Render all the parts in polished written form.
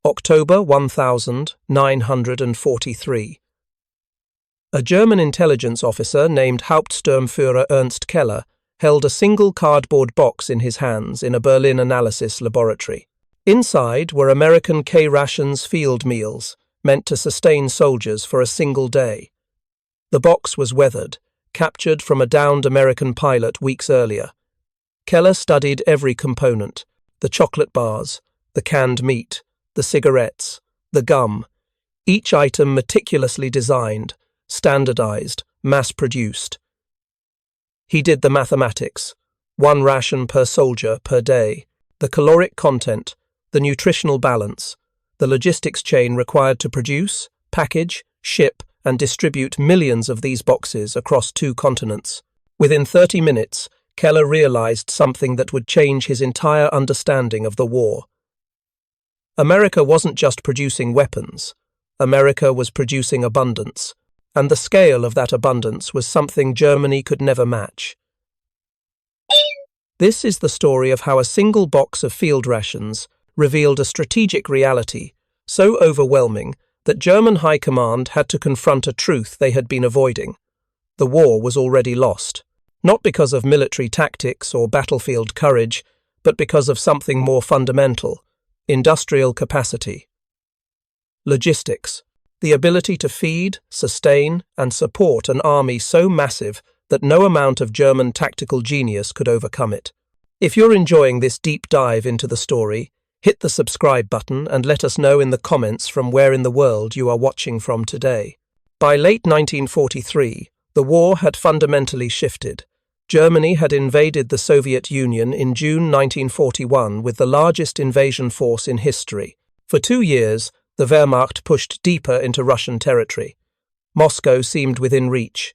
October 1943. A German intelligence officer named Hauptsturmführer Ernst Keller held a single cardboard box in his hands in a Berlin analysis laboratory. Inside were American K-Rations field meals, meant to sustain soldiers for a single day. The box was weathered, captured from a downed American pilot weeks earlier. Keller studied every component: the chocolate bars, the canned meat, the cigarettes, the gum, each item meticulously designed, standardized, mass-produced. He did the mathematics: 1 ration per soldier per day, the caloric content, the nutritional balance, the logistics chain required to produce, package, ship, and distribute millions of these boxes across 2 continents. Within 30 minutes, Keller realized something that would change his entire understanding of the war. America wasn't just producing weapons. America was producing abundance, and the scale of that abundance was something Germany could never match. This is the story of how a single box of field rations revealed a strategic reality so overwhelming that German high command had to confront a truth they had been avoiding. The war was already lost, not because of military tactics or battlefield courage, but because of something more fundamental: industrial capacity. Logistics, the ability to feed, sustain, and support an army so massive that no amount of German tactical genius could overcome it. If you're enjoying this deep dive into the story, hit the subscribe button and let us know in the comments from where in the world you are watching from today. By late 1943, the war had fundamentally shifted. Germany had invaded the Soviet Union in June 1941 with the largest invasion force in history. For 2 years, the Wehrmacht pushed deeper into Russian territory. Moscow seemed within reach.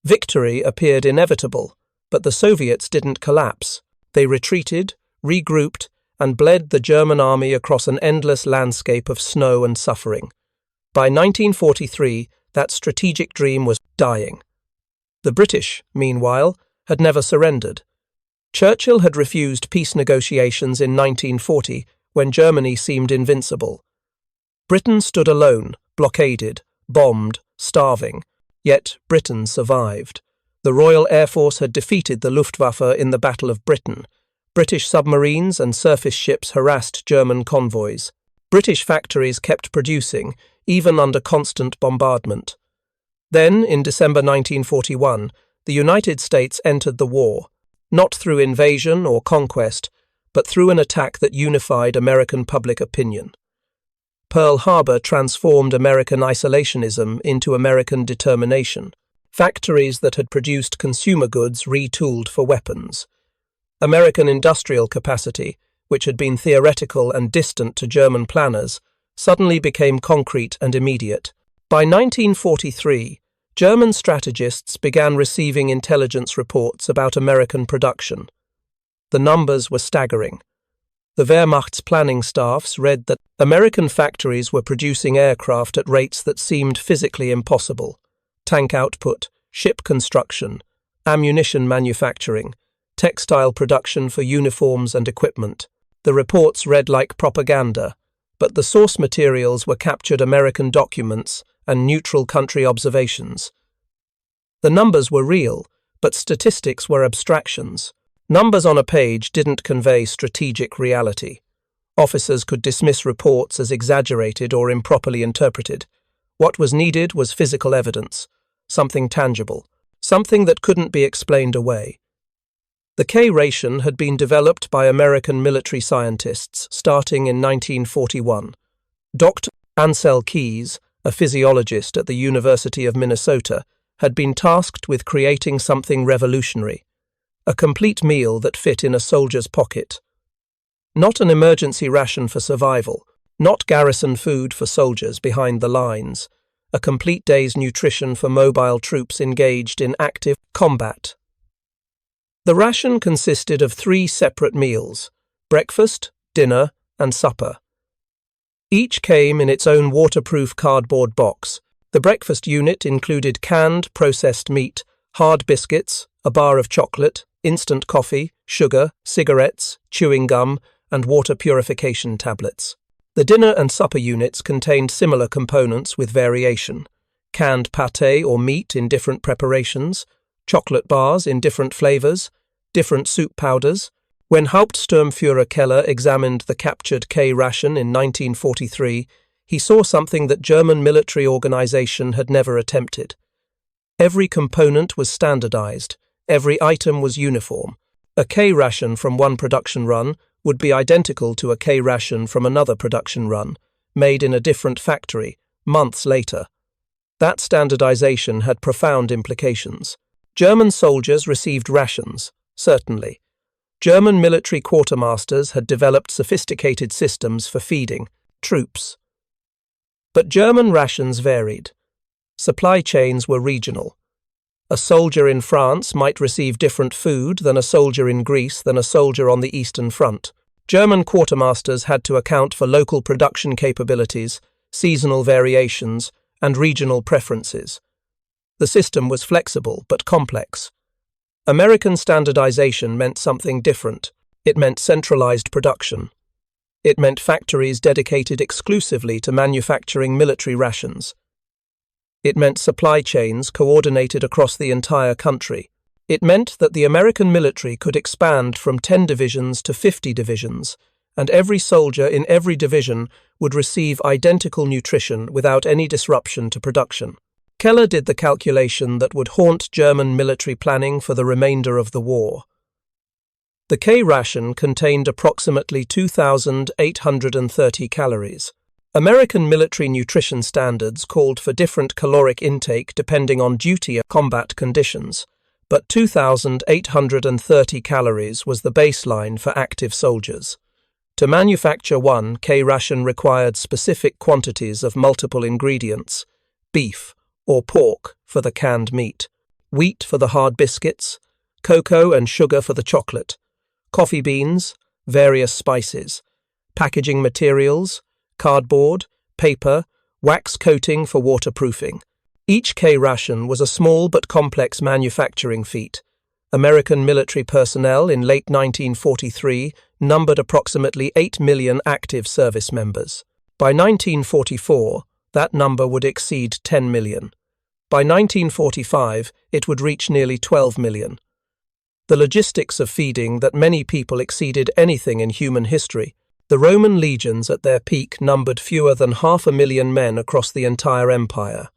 Victory appeared inevitable, but the Soviets didn't collapse. They retreated, regrouped, and bled the German army across an endless landscape of snow and suffering. By 1943, that strategic dream was dying. The British, meanwhile, had never surrendered. Churchill had refused peace negotiations in 1940 when Germany seemed invincible. Britain stood alone, blockaded, bombed, starving. Yet Britain survived. The Royal Air Force had defeated the Luftwaffe in the Battle of Britain. British submarines and surface ships harassed German convoys. British factories kept producing, even under constant bombardment. Then, in December 1941, the United States entered the war, not through invasion or conquest, but through an attack that unified American public opinion. Pearl Harbor transformed American isolationism into American determination. Factories that had produced consumer goods retooled for weapons. American industrial capacity, which had been theoretical and distant to German planners, suddenly became concrete and immediate. By 1943, German strategists began receiving intelligence reports about American production. The numbers were staggering. The Wehrmacht's planning staffs read that American factories were producing aircraft at rates that seemed physically impossible: tank output, ship construction, ammunition manufacturing, textile production for uniforms and equipment. The reports read like propaganda, but the source materials were captured American documents and neutral country observations. The numbers were real, but statistics were abstractions. Numbers on a page didn't convey strategic reality. Officers could dismiss reports as exaggerated or improperly interpreted. What was needed was physical evidence, something tangible, something that couldn't be explained away. The K-Ration had been developed by American military scientists starting in 1941. Dr. Ansel Keys, a physiologist at the University of Minnesota, had been tasked with creating something revolutionary: a complete meal that fit in a soldier's pocket. Not an emergency ration for survival, not garrison food for soldiers behind the lines, a complete day's nutrition for mobile troops engaged in active combat. The ration consisted of 3 separate meals: breakfast, dinner, and supper. Each came in its own waterproof cardboard box. The breakfast unit included canned, processed meat, hard biscuits, a bar of chocolate, instant coffee, sugar, cigarettes, chewing gum, and water purification tablets. The dinner and supper units contained similar components with variation: canned pâté or meat in different preparations, chocolate bars in different flavors, different soup powders. When Hauptsturmführer Keller examined the captured K-Ration in 1943, he saw something that German military organization had never attempted. Every component was standardized, every item was uniform. A K-Ration from one production run would be identical to a K-Ration from another production run, made in a different factory, months later. That standardization had profound implications. German soldiers received rations, certainly. German military quartermasters had developed sophisticated systems for feeding troops. But German rations varied. Supply chains were regional. A soldier in France might receive different food than a soldier in Greece than a soldier on the Eastern Front. German quartermasters had to account for local production capabilities, seasonal variations, and regional preferences. The system was flexible but complex. American standardization meant something different. It meant centralized production. It meant factories dedicated exclusively to manufacturing military rations. It meant supply chains coordinated across the entire country. It meant that the American military could expand from 10 divisions to 50 divisions, and every soldier in every division would receive identical nutrition without any disruption to production. Keller did the calculation that would haunt German military planning for the remainder of the war. The K-Ration contained approximately 2,830 calories. American military nutrition standards called for different caloric intake depending on duty or combat conditions, but 2,830 calories was the baseline for active soldiers. To manufacture one K-Ration required specific quantities of multiple ingredients: beef or pork for the canned meat, wheat for the hard biscuits, cocoa and sugar for the chocolate, coffee beans, various spices, packaging materials, cardboard, paper, wax coating for waterproofing. Each K-Ration was a small but complex manufacturing feat. American military personnel in late 1943 numbered approximately 8 million active service members. By 1944, that number would exceed 10 million. By 1945, it would reach nearly 12 million. The logistics of feeding that many people exceeded anything in human history. The Roman legions at their peak numbered fewer than 500,000 men across the entire empire.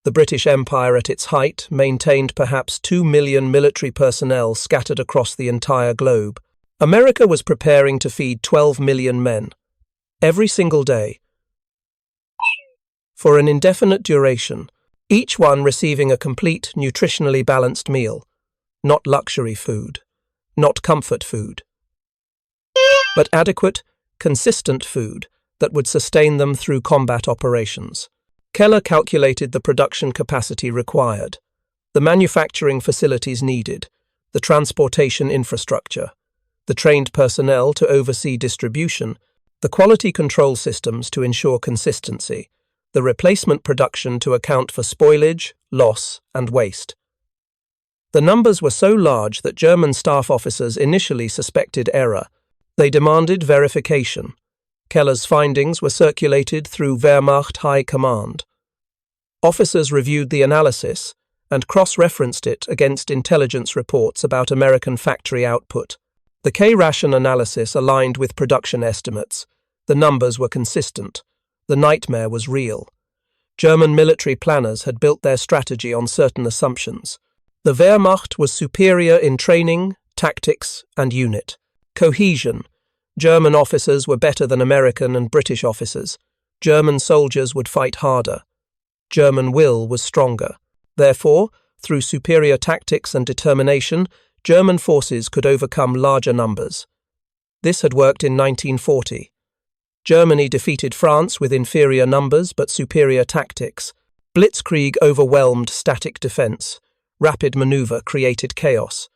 The British Empire at its height maintained perhaps 2 million military personnel scattered across the entire globe. America was preparing to feed 12 million men, every single day, for an indefinite duration, each one receiving a complete, nutritionally balanced meal. Not luxury food, not comfort food, but adequate, consistent food that would sustain them through combat operations. Keller calculated the production capacity required, the manufacturing facilities needed, the transportation infrastructure, the trained personnel to oversee distribution, the quality control systems to ensure consistency, the replacement production to account for spoilage, loss, and waste. The numbers were so large that German staff officers initially suspected error. They demanded verification. Keller's findings were circulated through Wehrmacht High Command. Officers reviewed the analysis and cross-referenced it against intelligence reports about American factory output. The K-Ration analysis aligned with production estimates. The numbers were consistent. The nightmare was real. German military planners had built their strategy on certain assumptions. The Wehrmacht was superior in training, tactics, and unit. Cohesion. German officers were better than American and British officers. German soldiers would fight harder. German will was stronger. Therefore, through superior tactics and determination, German forces could overcome larger numbers. This had worked in 1940. Germany defeated France with inferior numbers but superior tactics. Blitzkrieg overwhelmed static defense. Rapid maneuver created chaos.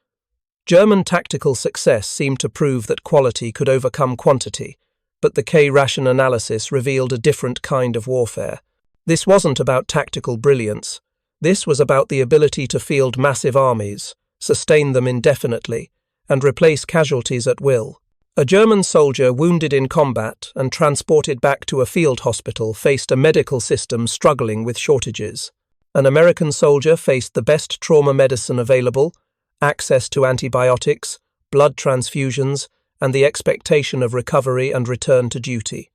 German tactical success seemed to prove that quality could overcome quantity, but the K-Ration analysis revealed a different kind of warfare. This wasn't about tactical brilliance. This was about the ability to field massive armies, sustain them indefinitely, and replace casualties at will. A German soldier wounded in combat and transported back to a field hospital faced a medical system struggling with shortages. An American soldier faced the best trauma medicine available, access to antibiotics, blood transfusions, and the expectation of recovery and return to duty.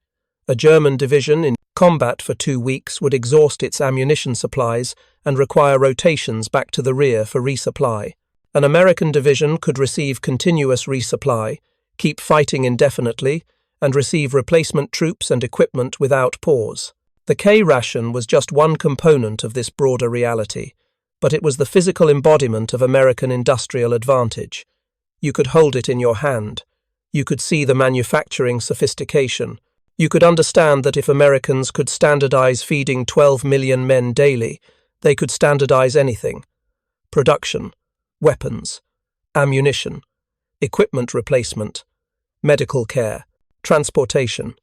A German division in combat for 2 weeks would exhaust its ammunition supplies and require rotations back to the rear for resupply. An American division could receive continuous resupply, keep fighting indefinitely, and receive replacement troops and equipment without pause. The K-Ration was just one component of this broader reality, but it was the physical embodiment of American industrial advantage. You could hold it in your hand. You could see the manufacturing sophistication. You could understand that if Americans could standardize feeding 12 million men daily, they could standardize anything. Production, weapons, ammunition, equipment replacement, medical care, transportation.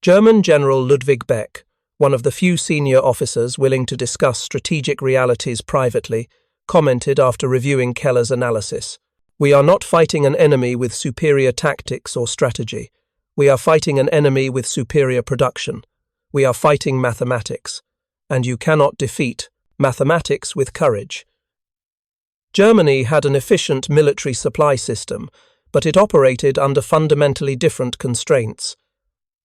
German General Ludwig Beck, one of the few senior officers willing to discuss strategic realities privately, commented after reviewing Keller's analysis, "We are not fighting an enemy with superior tactics or strategy. We are fighting an enemy with superior production. We are fighting mathematics, and you cannot defeat mathematics with courage." Germany had an efficient military supply system, but it operated under fundamentally different constraints.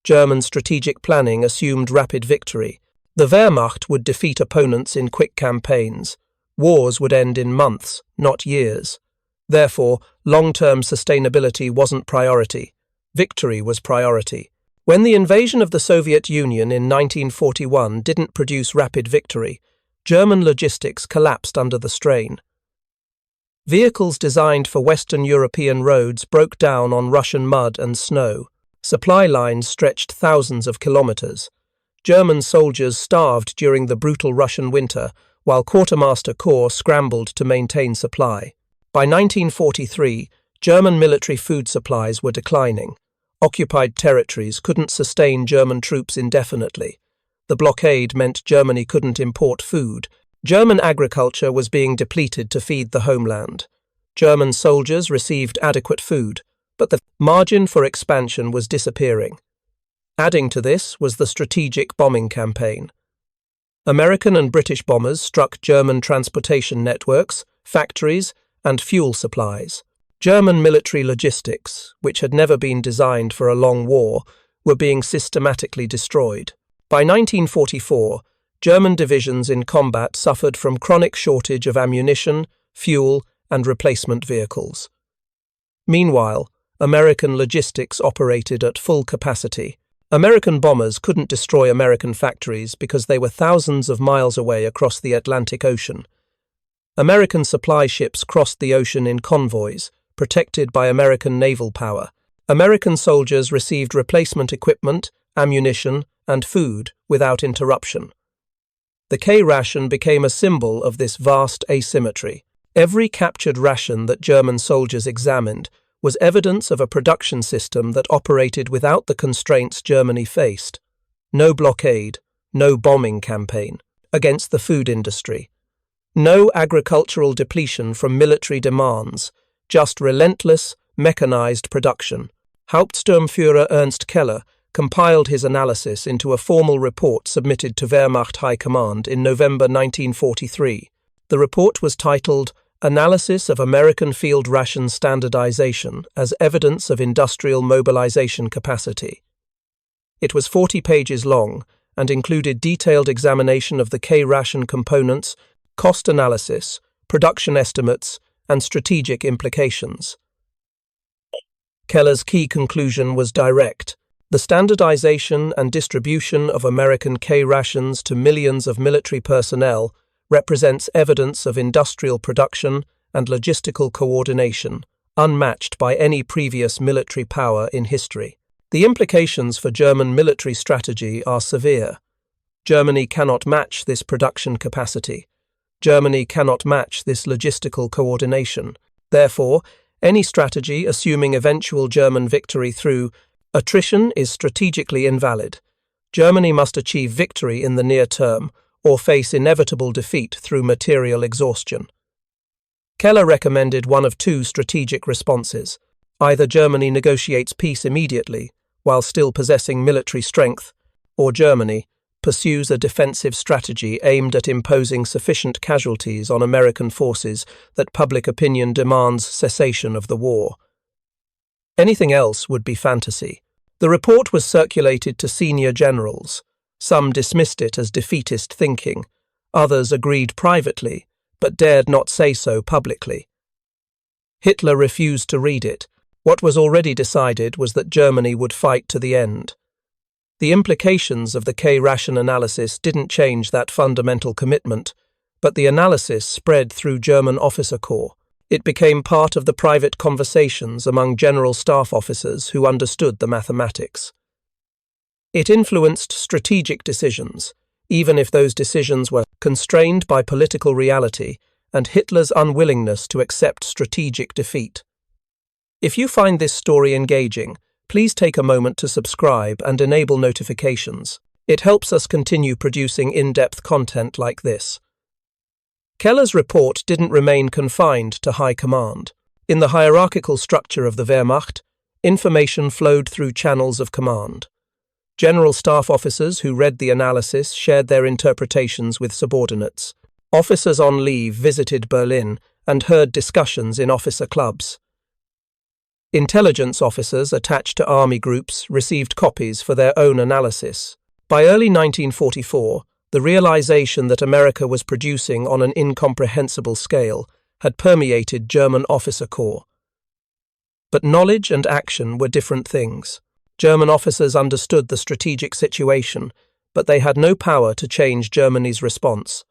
German strategic planning assumed rapid victory. The Wehrmacht would defeat opponents in quick campaigns. Wars would end in months, not years. Therefore, long-term sustainability wasn't priority. Victory was priority. When the invasion of the Soviet Union in 1941 didn't produce rapid victory, German logistics collapsed under the strain. Vehicles designed for Western European roads broke down on Russian mud and snow. Supply lines stretched thousands of kilometers. German soldiers starved during the brutal Russian winter, while Quartermaster Corps scrambled to maintain supply. By 1943, German military food supplies were declining. Occupied territories couldn't sustain German troops indefinitely. The blockade meant Germany couldn't import food. German agriculture was being depleted to feed the homeland. German soldiers received adequate food, but the margin for expansion was disappearing. Adding to this was the strategic bombing campaign. American and British bombers struck German transportation networks, factories, and fuel supplies. German military logistics, which had never been designed for a long war, were being systematically destroyed. By 1944, German divisions in combat suffered from chronic shortage of ammunition, fuel, and replacement vehicles. Meanwhile, American logistics operated at full capacity. American bombers couldn't destroy American factories because they were thousands of miles away across the Atlantic Ocean. American supply ships crossed the ocean in convoys, protected by American naval power. American soldiers received replacement equipment, ammunition, and food without interruption. The K-Ration became a symbol of this vast asymmetry. Every captured ration that German soldiers examined was evidence of a production system that operated without the constraints Germany faced. No blockade, no bombing campaign against the food industry. No agricultural depletion from military demands, just relentless, mechanized production. Hauptsturmführer Ernst Keller compiled his analysis into a formal report submitted to Wehrmacht High Command in November 1943. The report was titled Analysis of American Field Ration Standardization as Evidence of Industrial Mobilization Capacity. It was 40 pages long and included detailed examination of the K-Ration components, cost analysis, production estimates, and strategic implications. Keller's key conclusion was direct. The standardization and distribution of American K-Rations to millions of military personnel represents evidence of industrial production and logistical coordination, unmatched by any previous military power in history. The implications for German military strategy are severe. Germany cannot match this production capacity. Germany cannot match this logistical coordination. Therefore, any strategy assuming eventual German victory through attrition is strategically invalid. Germany must achieve victory in the near term or face inevitable defeat through material exhaustion. Keller recommended one of two strategic responses: Either Germany negotiates peace immediately, while still possessing military strength, or Germany pursues a defensive strategy aimed at imposing sufficient casualties on American forces that public opinion demands cessation of the war. Anything else would be fantasy. The report was circulated to senior generals. Some dismissed it as defeatist thinking. Others agreed privately, but dared not say so publicly. Hitler refused to read it. What was already decided was that Germany would fight to the end. The implications of the K-Ration analysis didn't change that fundamental commitment, but the analysis spread through German officer corps. It became part of the private conversations among general staff officers who understood the mathematics. It influenced strategic decisions, even if those decisions were constrained by political reality and Hitler's unwillingness to accept strategic defeat. If you find this story engaging, please take a moment to subscribe and enable notifications. It helps us continue producing in-depth content like this. Keller's report didn't remain confined to high command. In the hierarchical structure of the Wehrmacht, information flowed through channels of command. General staff officers who read the analysis shared their interpretations with subordinates. Officers on leave visited Berlin and heard discussions in officer clubs. Intelligence officers attached to army groups received copies for their own analysis. By early 1944, the realization that America was producing on an incomprehensible scale had permeated German officer corps. But knowledge and action were different things. German officers understood the strategic situation, but they had no power to change Germany's response.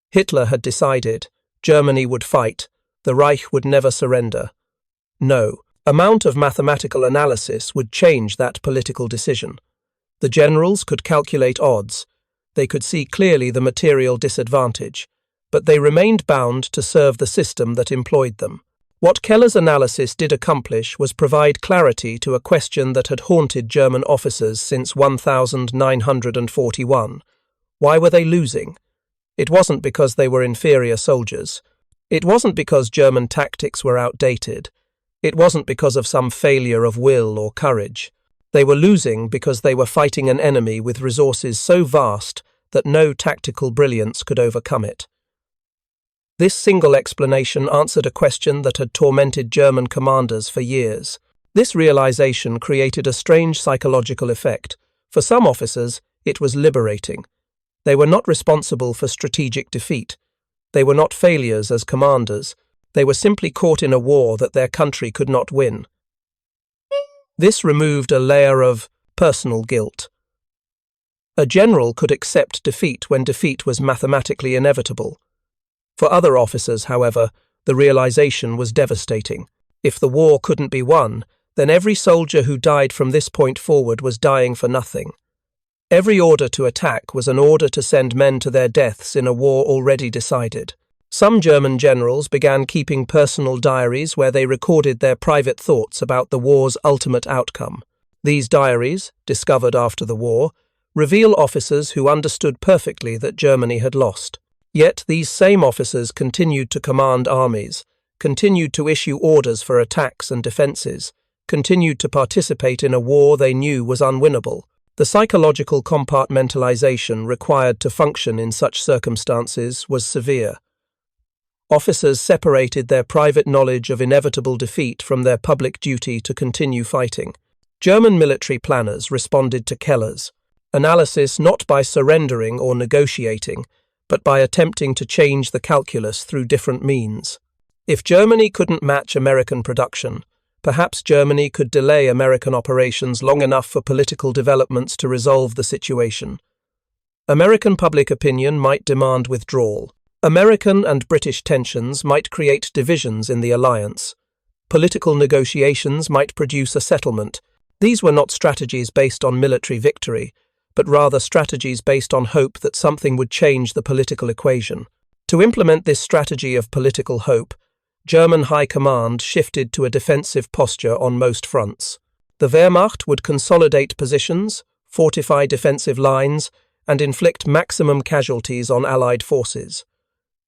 Hitler had decided Germany would fight, the Reich would never surrender. No amount of mathematical analysis would change that political decision. The generals could calculate odds. They could see clearly the material disadvantage, but they remained bound to serve the system that employed them. What Keller's analysis did accomplish was provide clarity to a question that had haunted German officers since 1941. Why were they losing? It wasn't because they were inferior soldiers. It wasn't because German tactics were outdated. It wasn't because of some failure of will or courage. They were losing because they were fighting an enemy with resources so vast that no tactical brilliance could overcome it. This single explanation answered a question that had tormented German commanders for years. This realization created a strange psychological effect. For some officers, it was liberating. They were not responsible for strategic defeat. They were not failures as commanders. They were simply caught in a war that their country could not win. This removed a layer of personal guilt. A general could accept defeat when defeat was mathematically inevitable. For other officers, however, the realization was devastating. If the war couldn't be won, then every soldier who died from this point forward was dying for nothing. Every order to attack was an order to send men to their deaths in a war already decided. Some German generals began keeping personal diaries where they recorded their private thoughts about the war's ultimate outcome. These diaries, discovered after the war, reveal officers who understood perfectly that Germany had lost. Yet these same officers continued to command armies, continued to issue orders for attacks and defenses, continued to participate in a war they knew was unwinnable. The psychological compartmentalization required to function in such circumstances was severe. Officers separated their private knowledge of inevitable defeat from their public duty to continue fighting. German military planners responded to Keller's analysis not by surrendering or negotiating, but by attempting to change the calculus through different means. If Germany couldn't match American production, perhaps Germany could delay American operations long enough for political developments to resolve the situation. American public opinion might demand withdrawal. American and British tensions might create divisions in the alliance. Political negotiations might produce a settlement. These were not strategies based on military victory, but rather strategies based on hope that something would change the political equation. To implement this strategy of political hope, German high command shifted to a defensive posture on most fronts. The Wehrmacht would consolidate positions, fortify defensive lines, and inflict maximum casualties on Allied forces.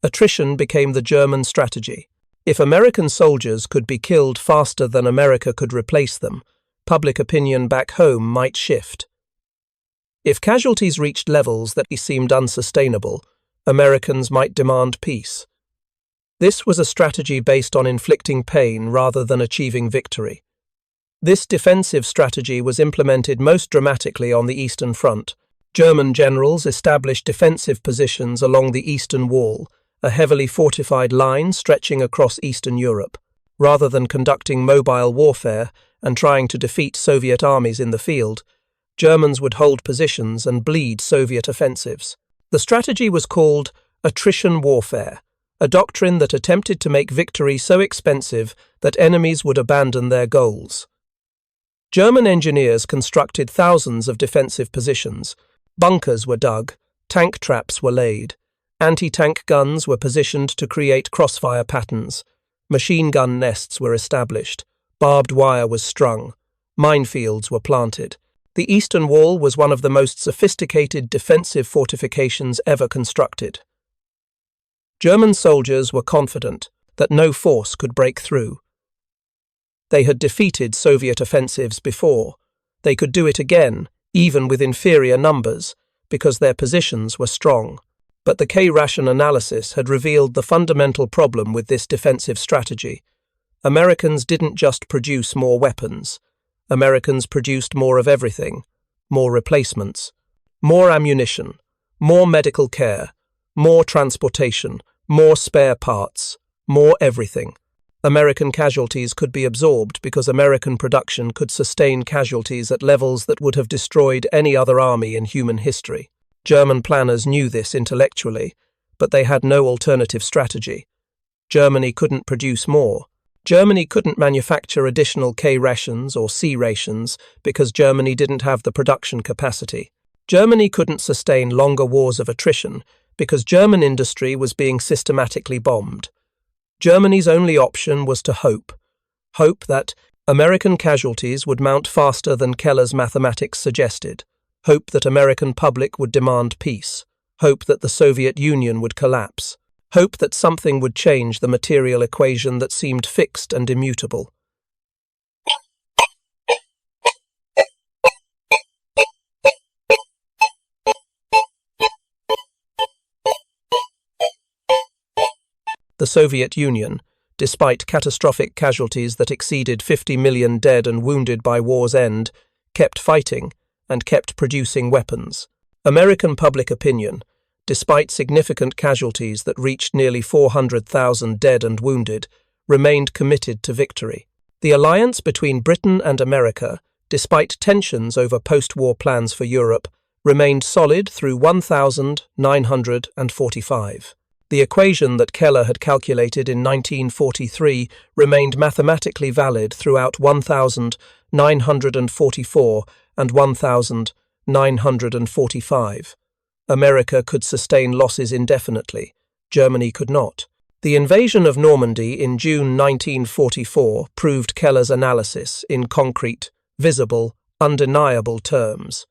Attrition became the German strategy. If American soldiers could be killed faster than America could replace them, public opinion back home might shift. If casualties reached levels that seemed unsustainable, Americans might demand peace. This was a strategy based on inflicting pain rather than achieving victory. This defensive strategy was implemented most dramatically on the Eastern Front. German generals established defensive positions along the Eastern Wall, a heavily fortified line stretching across Eastern Europe. Rather than conducting mobile warfare and trying to defeat Soviet armies in the field, Germans would hold positions and bleed Soviet offensives. The strategy was called attrition warfare, a doctrine that attempted to make victory so expensive that enemies would abandon their goals. German engineers constructed thousands of defensive positions. Bunkers were dug, tank traps were laid, anti-tank guns were positioned to create crossfire patterns, machine gun nests were established, barbed wire was strung, minefields were planted. The Eastern Wall was one of the most sophisticated defensive fortifications ever constructed. German soldiers were confident that no force could break through. They had defeated Soviet offensives before. They could do it again, even with inferior numbers, because their positions were strong. But the K-Ration analysis had revealed the fundamental problem with this defensive strategy. Americans didn't just produce more weapons. Americans produced more of everything. More replacements, more ammunition, more medical care, more transportation, more spare parts, more everything. American casualties could be absorbed because American production could sustain casualties at levels that would have destroyed any other army in human history. German planners knew this intellectually, but they had no alternative strategy. Germany couldn't produce more. Germany couldn't manufacture additional K-Rations or C-Rations because Germany didn't have the production capacity. Germany couldn't sustain longer wars of attrition because German industry was being systematically bombed. Germany's only option was to hope that American casualties would mount faster than Keller's mathematics suggested, hope that American public would demand peace, hope that the Soviet Union would collapse, hope that something would change the material equation that seemed fixed and immutable. The Soviet Union, despite catastrophic casualties that exceeded 50 million dead and wounded by war's end, kept fighting and kept producing weapons. American public opinion, despite significant casualties that reached nearly 400,000 dead and wounded, remained committed to victory. The alliance between Britain and America, despite tensions over post-war plans for Europe, remained solid through 1945. The equation that Keller had calculated in 1943 remained mathematically valid throughout 1944 and 1945. America could sustain losses indefinitely. Germany could not. The invasion of Normandy in June 1944 proved Keller's analysis in concrete, visible, undeniable terms.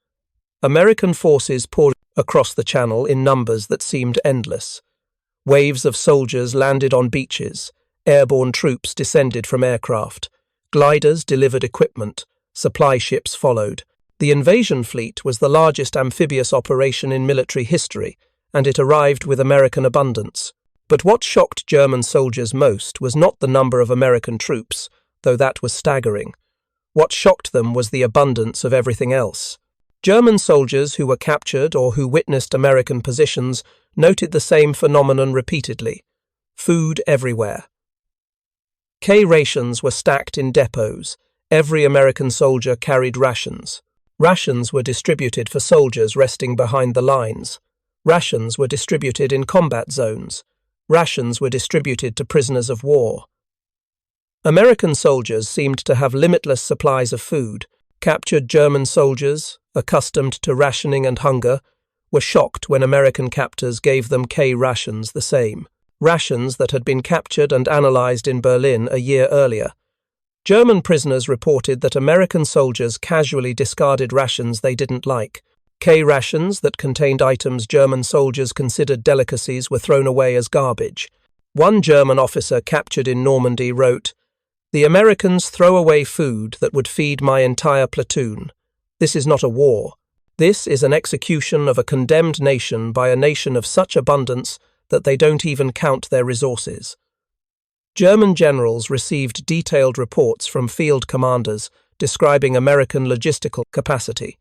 American forces poured across the Channel in numbers that seemed endless. Waves of soldiers landed on beaches, airborne troops descended from aircraft, gliders delivered equipment, supply ships followed. The invasion fleet was the largest amphibious operation in military history, and it arrived with American abundance. But what shocked German soldiers most was not the number of American troops, though that was staggering. What shocked them was the abundance of everything else. German soldiers who were captured or who witnessed American positions noted the same phenomenon repeatedly: food everywhere. K-Rations were stacked in depots. Every American soldier carried rations. Rations were distributed for soldiers resting behind the lines. Rations were distributed in combat zones. Rations were distributed to prisoners of war. American soldiers seemed to have limitless supplies of food. Captured German soldiers, accustomed to rationing and hunger, were shocked when American captors gave them K-Rations the same. Rations that had been captured and analyzed in Berlin a year earlier. German prisoners reported that American soldiers casually discarded rations they didn't like. K-Rations that contained items German soldiers considered delicacies were thrown away as garbage. One German officer captured in Normandy wrote, "The Americans throw away food that would feed my entire platoon. This is not a war. This is an execution of a condemned nation by a nation of such abundance that they don't even count their resources." German generals received detailed reports from field commanders describing American logistical capacity.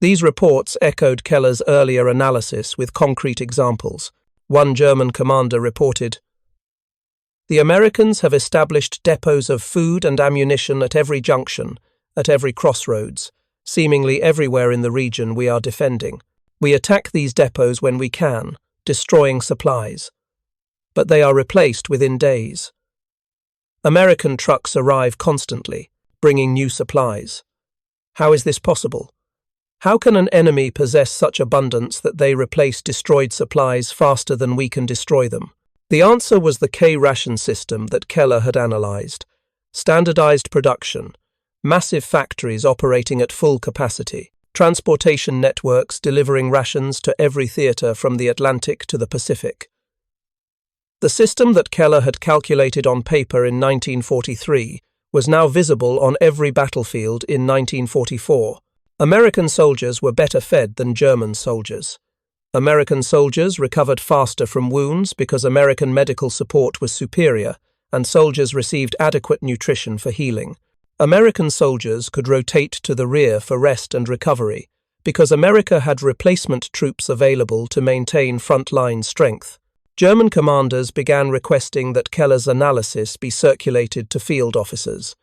These reports echoed Keller's earlier analysis with concrete examples. One German commander reported, "The Americans have established depots of food and ammunition at every junction, at every crossroads, seemingly everywhere in the region we are defending. We attack these depots when we can, destroying supplies. But they are replaced within days. American trucks arrive constantly, bringing new supplies. How is this possible? How can an enemy possess such abundance that they replace destroyed supplies faster than we can destroy them?" The answer was the K-Ration system that Keller had analyzed. Standardized production, massive factories operating at full capacity, transportation networks delivering rations to every theater from the Atlantic to the Pacific. The system that Keller had calculated on paper in 1943 was now visible on every battlefield in 1944. American soldiers were better fed than German soldiers. American soldiers recovered faster from wounds because American medical support was superior, and soldiers received adequate nutrition for healing. American soldiers could rotate to the rear for rest and recovery because America had replacement troops available to maintain front-line strength. German commanders began requesting that Keller's analysis be circulated to field officers.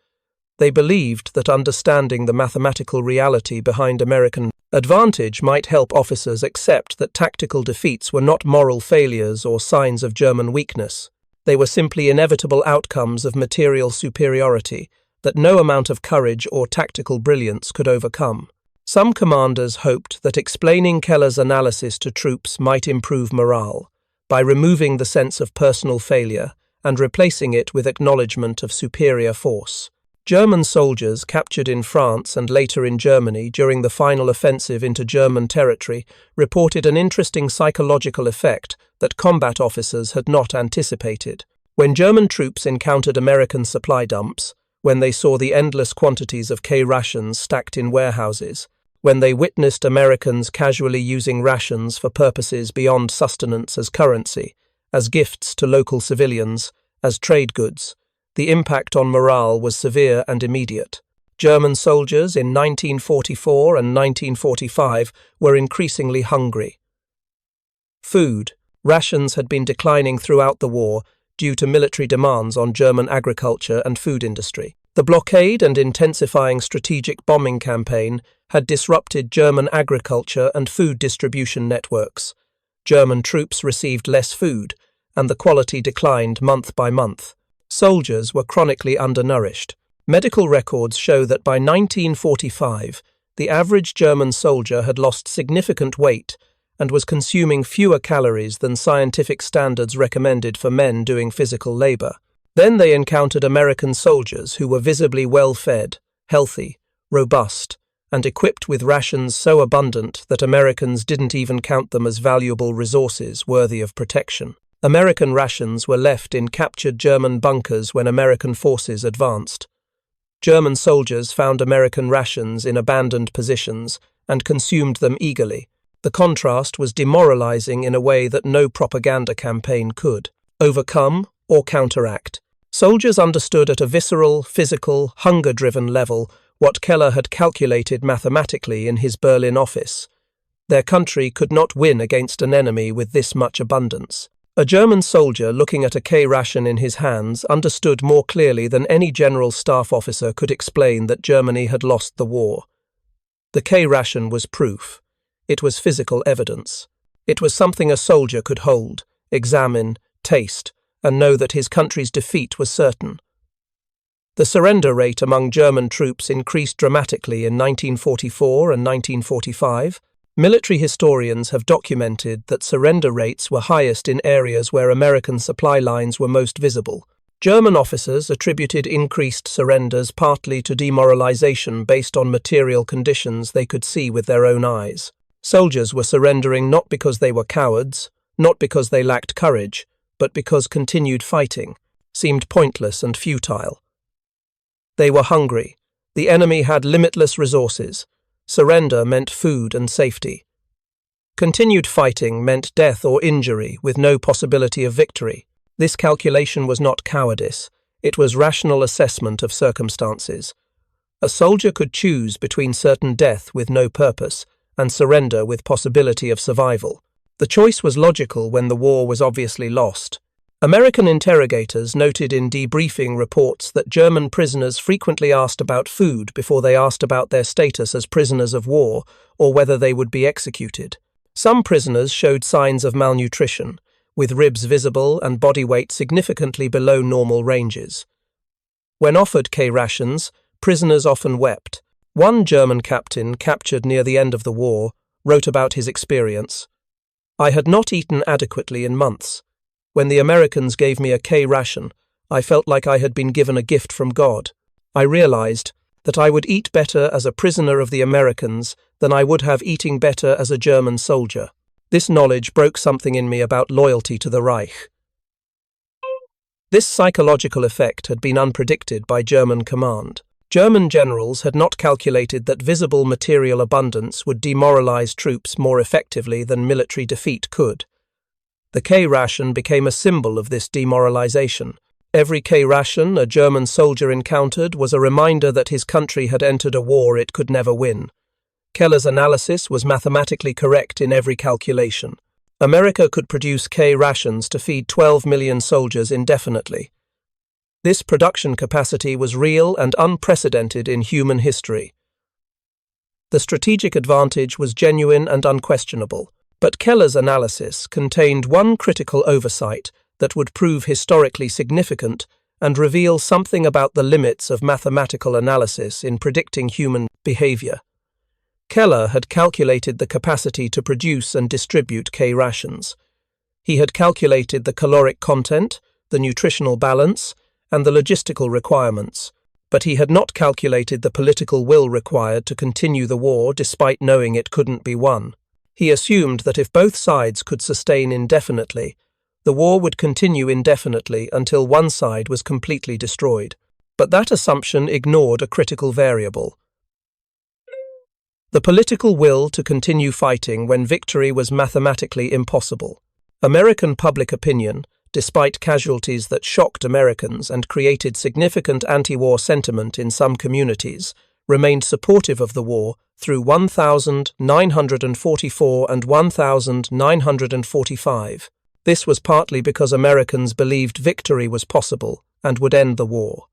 They believed that understanding the mathematical reality behind American advantage might help officers accept that tactical defeats were not moral failures or signs of German weakness. They were simply inevitable outcomes of material superiority that no amount of courage or tactical brilliance could overcome. Some commanders hoped that explaining Keller's analysis to troops might improve morale by removing the sense of personal failure and replacing it with acknowledgement of superior force. German soldiers captured in France and later in Germany during the final offensive into German territory reported an interesting psychological effect that combat officers had not anticipated. When German troops encountered American supply dumps, when they saw the endless quantities of K-rations stacked in warehouses, when they witnessed Americans casually using rations for purposes beyond sustenance as currency, as gifts to local civilians, as trade goods, the impact on morale was severe and immediate. German soldiers in 1944 and 1945 were increasingly hungry. Food, rations had been declining throughout the war due to military demands on German agriculture and food industry. The blockade and intensifying strategic bombing campaign had disrupted German agriculture and food distribution networks. German troops received less food, and the quality declined month by month. Soldiers were chronically undernourished. Medical records show that by 1945, the average German soldier had lost significant weight and was consuming fewer calories than scientific standards recommended for men doing physical labor. Then they encountered American soldiers who were visibly well-fed, healthy, robust, and equipped with rations so abundant that Americans didn't even count them as valuable resources worthy of protection. American rations were left in captured German bunkers when American forces advanced. German soldiers found American rations in abandoned positions and consumed them eagerly. The contrast was demoralizing in a way that no propaganda campaign could overcome or counteract. Soldiers understood at a visceral, physical, hunger-driven level what Keller had calculated mathematically in his Berlin office. Their country could not win against an enemy with this much abundance. A German soldier looking at a K-ration in his hands understood more clearly than any general staff officer could explain that Germany had lost the war. The K-ration was proof. It was physical evidence. It was something a soldier could hold, examine, taste, and know that his country's defeat was certain. The surrender rate among German troops increased dramatically in 1944 and 1945. Military historians have documented that surrender rates were highest in areas where American supply lines were most visible. German officers attributed increased surrenders partly to demoralization based on material conditions they could see with their own eyes. Soldiers were surrendering not because they were cowards, not because they lacked courage, but because continued fighting seemed pointless and futile. They were hungry. The enemy had limitless resources. Surrender meant food and safety. Continued fighting meant death or injury with no possibility of victory. This calculation was not cowardice. It was rational assessment of circumstances. A soldier could choose between certain death with no purpose and surrender with possibility of survival. The choice was logical when the war was obviously lost. American interrogators noted in debriefing reports that German prisoners frequently asked about food before they asked about their status as prisoners of war or whether they would be executed. Some prisoners showed signs of malnutrition, with ribs visible and body weight significantly below normal ranges. When offered K-Rations, prisoners often wept. One German captain, captured near the end of the war, wrote about his experience. "I had not eaten adequately in months. When the Americans gave me a K-ration, I felt like I had been given a gift from God. I realized that I would eat better as a prisoner of the Americans than I would have eating better as a German soldier. This knowledge broke something in me about loyalty to the Reich." This psychological effect had been unpredicted by German command. German generals had not calculated that visible material abundance would demoralize troops more effectively than military defeat could. The K-ration became a symbol of this demoralization. Every K-ration a German soldier encountered was a reminder that his country had entered a war it could never win. Keller's analysis was mathematically correct in every calculation. America could produce K-rations to feed 12 million soldiers indefinitely. This production capacity was real and unprecedented in human history. The strategic advantage was genuine and unquestionable, but Keller's analysis contained one critical oversight that would prove historically significant and reveal something about the limits of mathematical analysis in predicting human behavior. Keller had calculated the capacity to produce and distribute K-rations. He had calculated the caloric content, the nutritional balance, and the logistical requirements, but he had not calculated the political will required to continue the war despite knowing it couldn't be won. He assumed that if both sides could sustain indefinitely, the war would continue indefinitely until one side was completely destroyed. But that assumption ignored a critical variable: the political will to continue fighting when victory was mathematically impossible. American public opinion, despite casualties that shocked Americans and created significant anti-war sentiment in some communities, remained supportive of the war through 1944 and 1945. This was partly because Americans believed victory was possible and would end the war.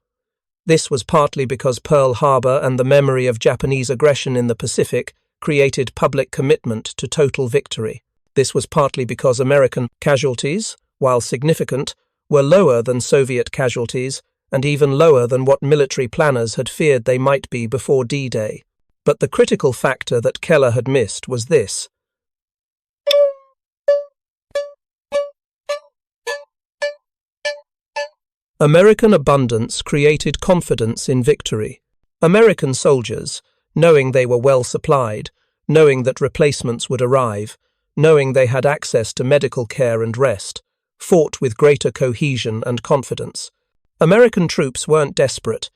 This was partly because Pearl Harbor and the memory of Japanese aggression in the Pacific created public commitment to total victory. This was partly because American casualties, while significant, were lower than Soviet casualties and even lower than what military planners had feared they might be before D-Day. But the critical factor that Keller had missed was this: American abundance created confidence in victory. American soldiers, knowing they were well supplied, knowing that replacements would arrive, knowing they had access to medical care and rest, fought with greater cohesion and confidence. American troops weren't desperate.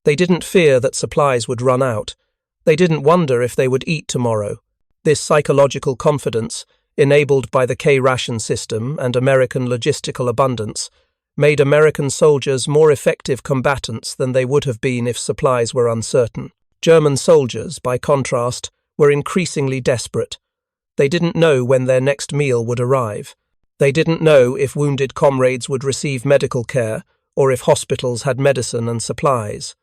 They didn't fear that supplies would run out. They didn't wonder if they would eat tomorrow. This psychological confidence, enabled by the K-ration system and American logistical abundance, made American soldiers more effective combatants than they would have been if supplies were uncertain. German soldiers, by contrast, were increasingly desperate. They didn't know when their next meal would arrive. They didn't know if wounded comrades would receive medical care or if hospitals had medicine and supplies.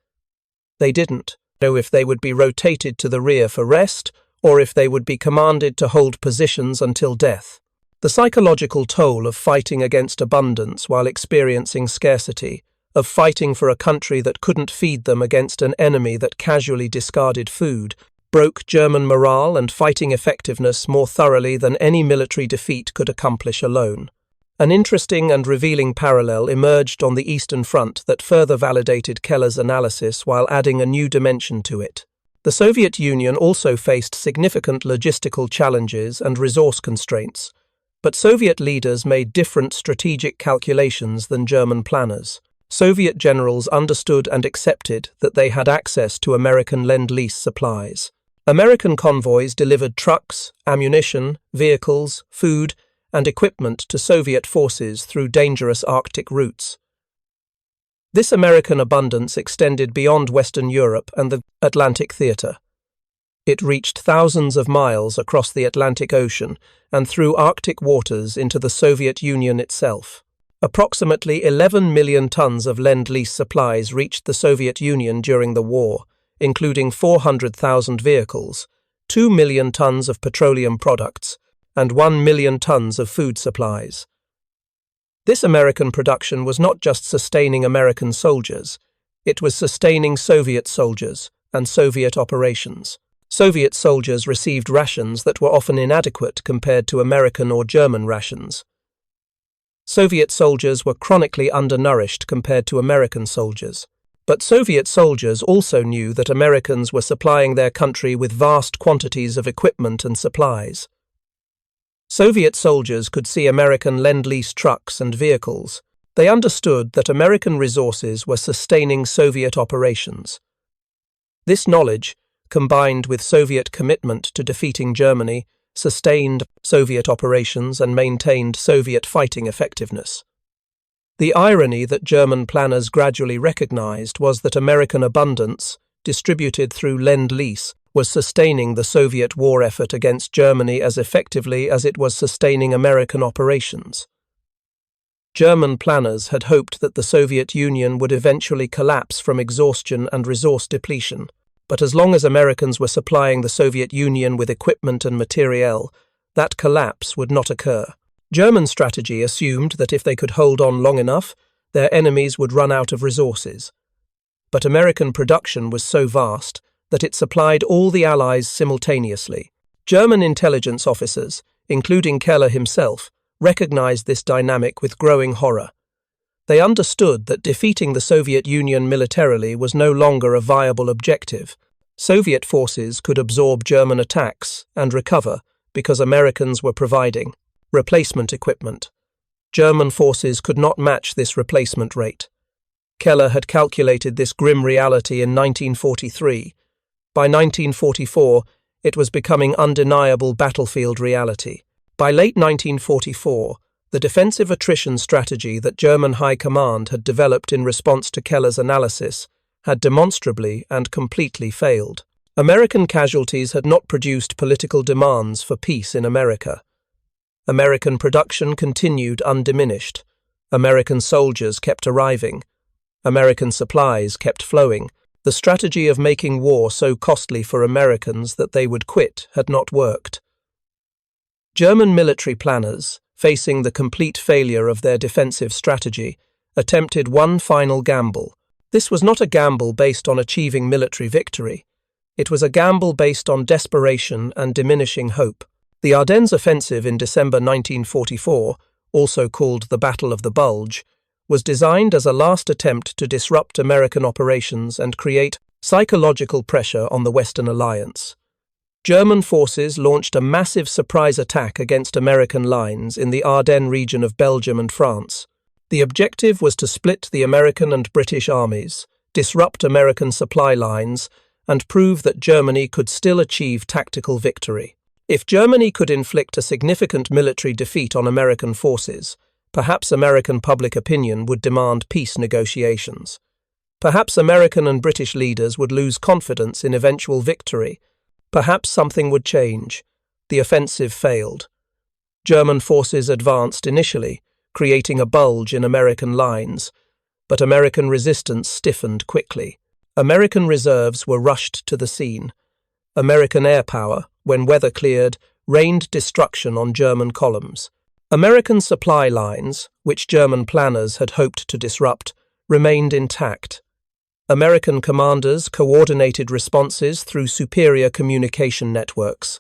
They didn't know if they would be rotated to the rear for rest or if they would be commanded to hold positions until death. The psychological toll of fighting against abundance while experiencing scarcity, of fighting for a country that couldn't feed them against an enemy that casually discarded food, broke German morale and fighting effectiveness more thoroughly than any military defeat could accomplish alone. An interesting and revealing parallel emerged on the Eastern Front that further validated Keller's analysis while adding a new dimension to it. The Soviet Union also faced significant logistical challenges and resource constraints. But Soviet leaders made different strategic calculations than German planners. Soviet generals understood and accepted that they had access to American Lend-Lease supplies. American convoys delivered trucks, ammunition, vehicles, food, and equipment to Soviet forces through dangerous Arctic routes. This American abundance extended beyond Western Europe and the Atlantic theater. It reached thousands of miles across the Atlantic Ocean and through Arctic waters into the Soviet Union itself. Approximately 11 million tons of Lend-Lease supplies reached the Soviet Union during the war, including 400,000 vehicles, 2 million tons of petroleum products, and 1 million tons of food supplies. This American production was not just sustaining American soldiers, it was sustaining Soviet soldiers and Soviet operations. Soviet soldiers received rations that were often inadequate compared to American or German rations. Soviet soldiers were chronically undernourished compared to American soldiers. But Soviet soldiers also knew that Americans were supplying their country with vast quantities of equipment and supplies. Soviet soldiers could see American Lend-Lease trucks and vehicles. They understood that American resources were sustaining Soviet operations. This knowledge, combined with Soviet commitment to defeating Germany, sustained Soviet operations and maintained Soviet fighting effectiveness. The irony that German planners gradually recognized was that American abundance, distributed through Lend-Lease, was sustaining the Soviet war effort against Germany as effectively as it was sustaining American operations. German planners had hoped that the Soviet Union would eventually collapse from exhaustion and resource depletion. But as long as Americans were supplying the Soviet Union with equipment and materiel, that collapse would not occur. German strategy assumed that if they could hold on long enough, their enemies would run out of resources. But American production was so vast that it supplied all the Allies simultaneously. German intelligence officers, including Keller himself, recognized this dynamic with growing horror. They understood that defeating the Soviet Union militarily was no longer a viable objective. Soviet forces could absorb German attacks and recover because Americans were providing replacement equipment. German forces could not match this replacement rate. Keller had calculated this grim reality in 1943. By 1944, it was becoming undeniable battlefield reality. By late 1944, the defensive attrition strategy that German High Command had developed in response to Keller's analysis had demonstrably and completely failed. American casualties had not produced political demands for peace in America. American production continued undiminished. American soldiers kept arriving. American supplies kept flowing. The strategy of making war so costly for Americans that they would quit had not worked. German military planners, facing the complete failure of their defensive strategy, attempted one final gamble. This was not a gamble based on achieving military victory. It was a gamble based on desperation and diminishing hope. The Ardennes offensive in December 1944, also called the Battle of the Bulge, was designed as a last attempt to disrupt American operations and create psychological pressure on the Western alliance. German forces launched a massive surprise attack against American lines in the Ardennes region of Belgium and France. The objective was to split the American and British armies, disrupt American supply lines, and prove that Germany could still achieve tactical victory. If Germany could inflict a significant military defeat on American forces, perhaps American public opinion would demand peace negotiations. Perhaps American and British leaders would lose confidence in eventual victory. Perhaps something would change. The offensive failed. German forces advanced initially, creating a bulge in American lines, but American resistance stiffened quickly. American reserves were rushed to the scene. American air power, when weather cleared, rained destruction on German columns. American supply lines, which German planners had hoped to disrupt, remained intact. American commanders coordinated responses through superior communication networks.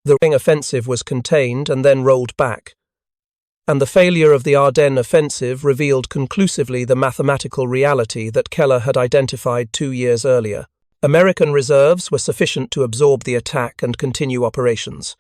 The offensive was contained and then rolled back. And the failure of the Ardennes offensive revealed conclusively the mathematical reality that Keller had identified 2 years earlier. American reserves were sufficient to absorb the attack and continue operations.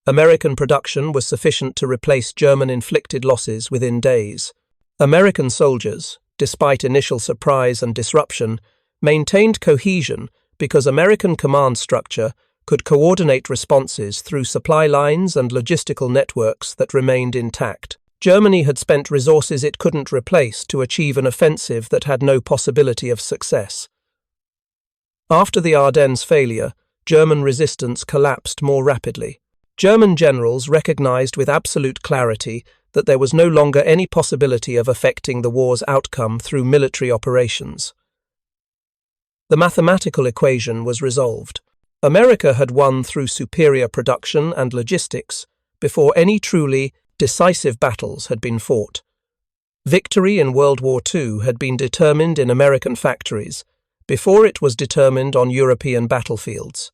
American production was sufficient to replace German-inflicted losses within days. American soldiers, despite initial surprise and disruption, maintained cohesion because American command structure could coordinate responses through supply lines and logistical networks that remained intact. Germany had spent resources it couldn't replace to achieve an offensive that had no possibility of success. After the Ardennes failure, German resistance collapsed more rapidly. German generals recognized with absolute clarity that there was no longer any possibility of affecting the war's outcome through military operations. The mathematical equation was resolved. America had won through superior production and logistics before any truly decisive battles had been fought. Victory in World War II had been determined in American factories before it was determined on European battlefields.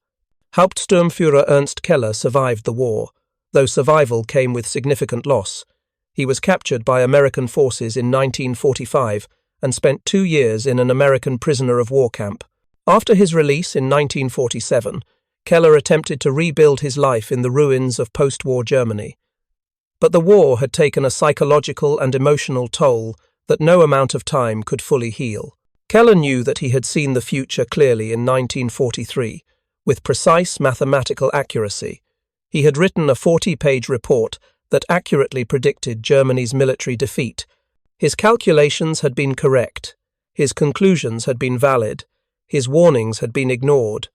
Hauptsturmführer Ernst Keller survived the war, though survival came with significant loss. He was captured by American forces in 1945 and spent 2 years in an American prisoner of war camp. After his release in 1947, Keller attempted to rebuild his life in the ruins of post-war Germany. But the war had taken a psychological and emotional toll that no amount of time could fully heal. Keller knew that he had seen the future clearly in 1943, with precise mathematical accuracy. He had written a 40-page report that accurately predicted Germany's military defeat. His calculations had been correct. His conclusions had been valid. His warnings had been ignored.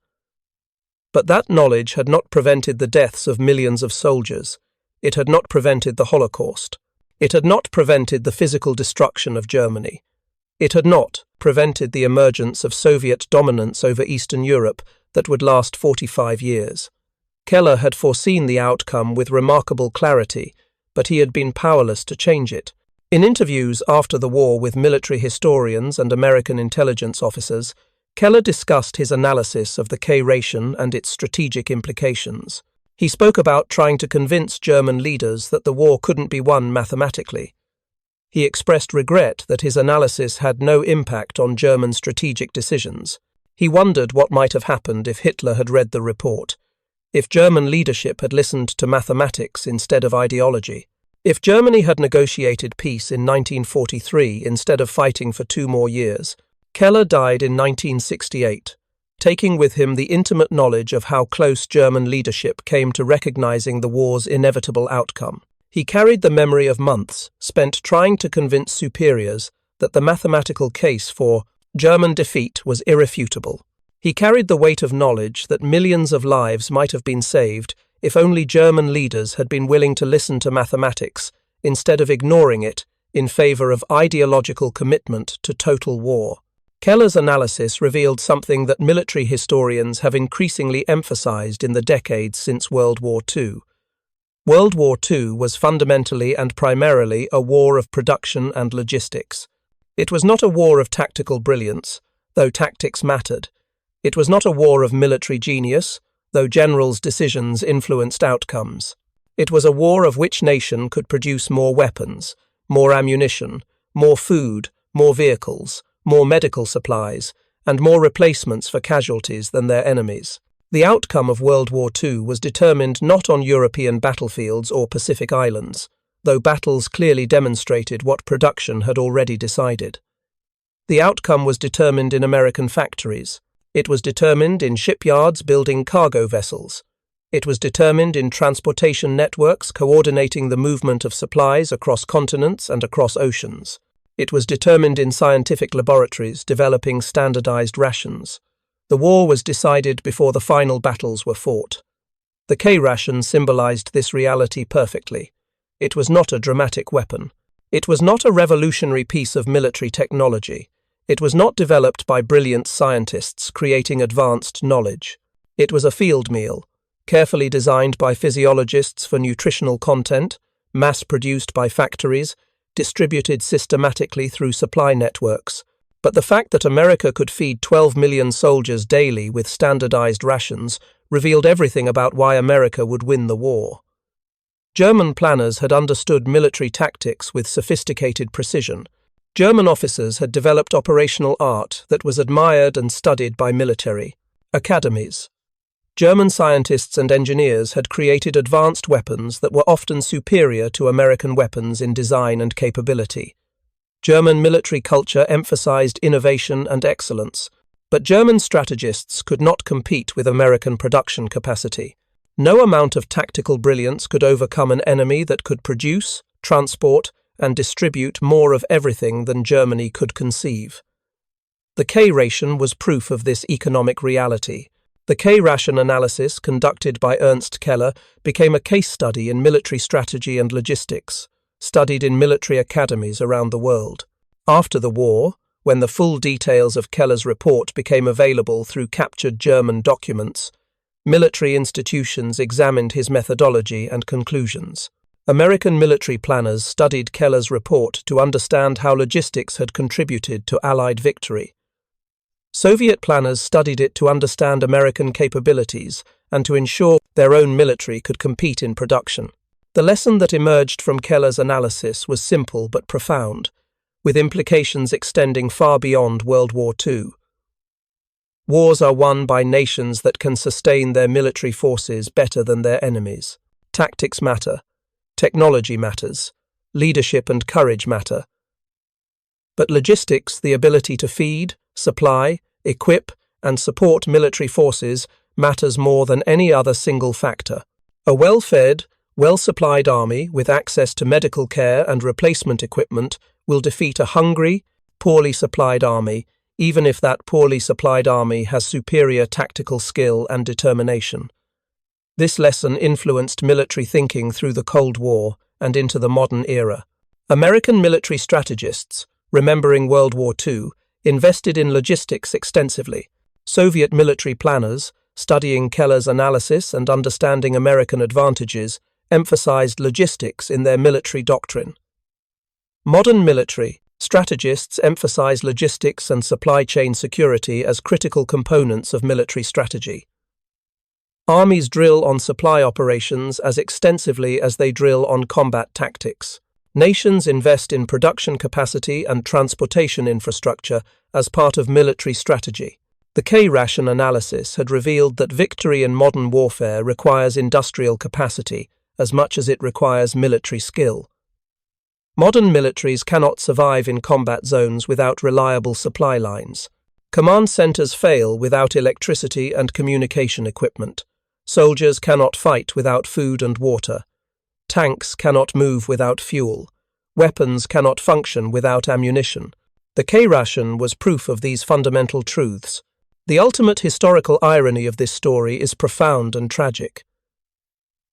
But that knowledge had not prevented the deaths of millions of soldiers. It had not prevented the Holocaust. It had not prevented the physical destruction of Germany. It had not prevented the emergence of Soviet dominance over Eastern Europe that would last 45 years. Keller had foreseen the outcome with remarkable clarity, but he had been powerless to change it. In interviews after the war with military historians and American intelligence officers, Keller discussed his analysis of the K-Ration and its strategic implications. He spoke about trying to convince German leaders that the war couldn't be won mathematically. He expressed regret that his analysis had no impact on German strategic decisions. He wondered what might have happened if Hitler had read the report, if German leadership had listened to mathematics instead of ideology, if Germany had negotiated peace in 1943 instead of fighting for 2 more years. Keller died in 1968, taking with him the intimate knowledge of how close German leadership came to recognizing the war's inevitable outcome. He carried the memory of months spent trying to convince superiors that the mathematical case for German defeat was irrefutable. He carried the weight of knowledge that millions of lives might have been saved if only German leaders had been willing to listen to mathematics instead of ignoring it in favor of ideological commitment to total war. Keller's analysis revealed something that military historians have increasingly emphasized in the decades since World War II. World War II was fundamentally and primarily a war of production and logistics. It was not a war of tactical brilliance, though tactics mattered. It was not a war of military genius, though generals' decisions influenced outcomes. It was a war of which nation could produce more weapons, more ammunition, more food, more vehicles, more medical supplies, and more replacements for casualties than their enemies. The outcome of World War II was determined not on European battlefields or Pacific islands, though battles clearly demonstrated what production had already decided. The outcome was determined in American factories. It was determined in shipyards building cargo vessels. It was determined in transportation networks coordinating the movement of supplies across continents and across oceans. It was determined in scientific laboratories developing standardized rations. The war was decided before the final battles were fought. The K-Ration symbolized this reality perfectly. It was not a dramatic weapon. It was not a revolutionary piece of military technology. It was not developed by brilliant scientists creating advanced knowledge. It was a field meal, carefully designed by physiologists for nutritional content, mass-produced by factories, distributed systematically through supply networks. But the fact that America could feed 12 million soldiers daily with standardized rations revealed everything about why America would win the war. German planners had understood military tactics with sophisticated precision. German officers had developed operational art that was admired and studied by military academies. German scientists and engineers had created advanced weapons that were often superior to American weapons in design and capability. German military culture emphasized innovation and excellence, but German strategists could not compete with American production capacity. No amount of tactical brilliance could overcome an enemy that could produce, transport, and distribute more of everything than Germany could conceive. The K-Ration was proof of this economic reality. The K-Ration analysis conducted by Ernst Keller became a case study in military strategy and logistics, studied in military academies around the world. After the war, when the full details of Keller's report became available through captured German documents, military institutions examined his methodology and conclusions. American military planners studied Keller's report to understand how logistics had contributed to Allied victory. Soviet planners studied it to understand American capabilities and to ensure their own military could compete in production. The lesson that emerged from Keller's analysis was simple but profound, with implications extending far beyond World War II. Wars are won by nations that can sustain their military forces better than their enemies. Tactics matter. Technology matters. Leadership and courage matter. But logistics, the ability to feed, supply, equip, and support military forces, matters more than any other single factor. A well-fed, well-supplied army with access to medical care and replacement equipment will defeat a hungry, poorly supplied army, even if that poorly supplied army has superior tactical skill and determination. This lesson influenced military thinking through the Cold War and into the modern era. American military strategists, remembering World War II, invested in logistics extensively. Soviet military planners, studying Keller's analysis and understanding American advantages, emphasized logistics in their military doctrine. Modern military strategists emphasize logistics and supply chain security as critical components of military strategy. Armies drill on supply operations as extensively as they drill on combat tactics. Nations invest in production capacity and transportation infrastructure as part of military strategy. The K-Ration analysis had revealed that victory in modern warfare requires industrial capacity as much as it requires military skill. Modern militaries cannot survive in combat zones without reliable supply lines. Command centers fail without electricity and communication equipment. Soldiers cannot fight without food and water. Tanks cannot move without fuel. Weapons cannot function without ammunition. The K-Ration was proof of these fundamental truths. The ultimate historical irony of this story is profound and tragic.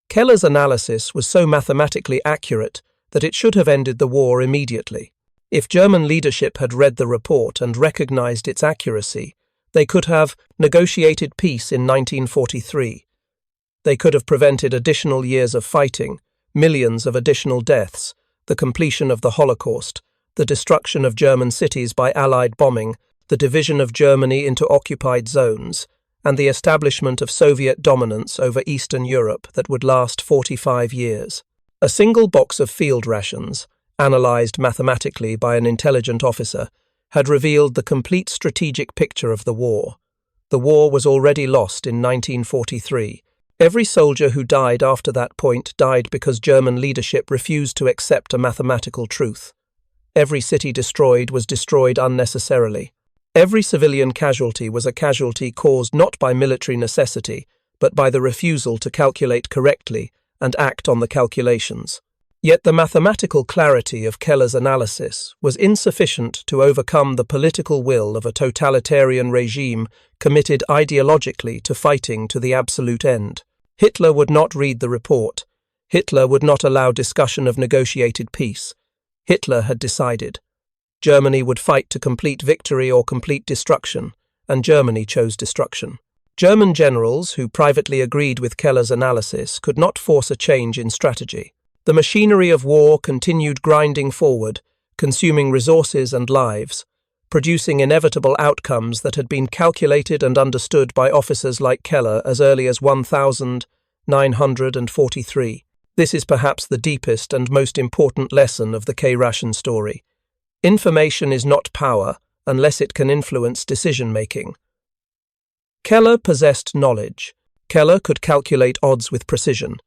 Keller's analysis was so mathematically accurate that it should have ended the war immediately. If German leadership had read the report and recognized its accuracy, they could have negotiated peace in 1943. They could have prevented additional years of fighting, millions of additional deaths, the completion of the Holocaust, the destruction of German cities by Allied bombing, the division of Germany into occupied zones, and the establishment of Soviet dominance over Eastern Europe that would last 45 years. A single box of field rations, analyzed mathematically by an intelligent officer, had revealed the complete strategic picture of the war. The war was already lost in 1943. Every soldier who died after that point died because German leadership refused to accept a mathematical truth. Every city destroyed was destroyed unnecessarily. Every civilian casualty was a casualty caused not by military necessity, but by the refusal to calculate correctly and act on the calculations. Yet the mathematical clarity of Keller's analysis was insufficient to overcome the political will of a totalitarian regime committed ideologically to fighting to the absolute end. Hitler would not read the report. Hitler would not allow discussion of negotiated peace. Hitler had decided. Germany would fight to complete victory or complete destruction, and Germany chose destruction. German generals, who privately agreed with Keller's analysis, could not force a change in strategy. The machinery of war continued grinding forward, consuming resources and lives, producing inevitable outcomes that had been calculated and understood by officers like Keller as early as 1943. This is perhaps the deepest and most important lesson of the K-Ration story. Information is not power unless it can influence decision-making. Keller possessed knowledge. Keller could calculate odds with precision.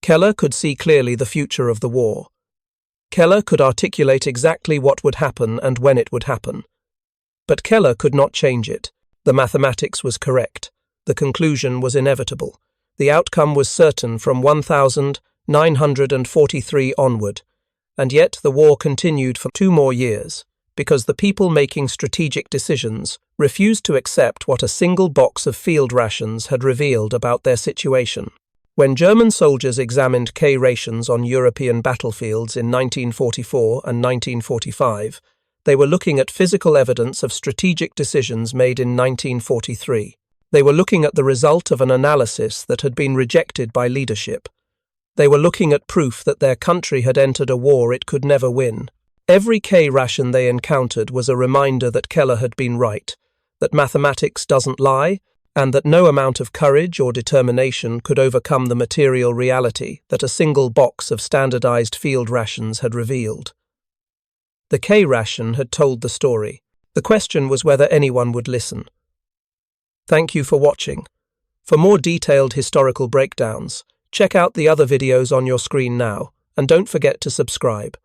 Keller could see clearly the future of the war. Keller could articulate exactly what would happen and when it would happen. But Keller could not change it. The mathematics was correct. The conclusion was inevitable. The outcome was certain from 1943 onward. And yet the war continued for 2 more years, because the people making strategic decisions refused to accept what a single box of field rations had revealed about their situation. When German soldiers examined K-Rations on European battlefields in 1944 and 1945, they were looking at physical evidence of strategic decisions made in 1943. They were looking at the result of an analysis that had been rejected by leadership. They were looking at proof that their country had entered a war it could never win. Every K-ration they encountered was a reminder that Keller had been right, that mathematics doesn't lie, and that no amount of courage or determination could overcome the material reality that a single box of standardized field rations had revealed. The K-ration had told the story. The question was whether anyone would listen. Thank you for watching. For more detailed historical breakdowns, check out the other videos on your screen now, and don't forget to subscribe.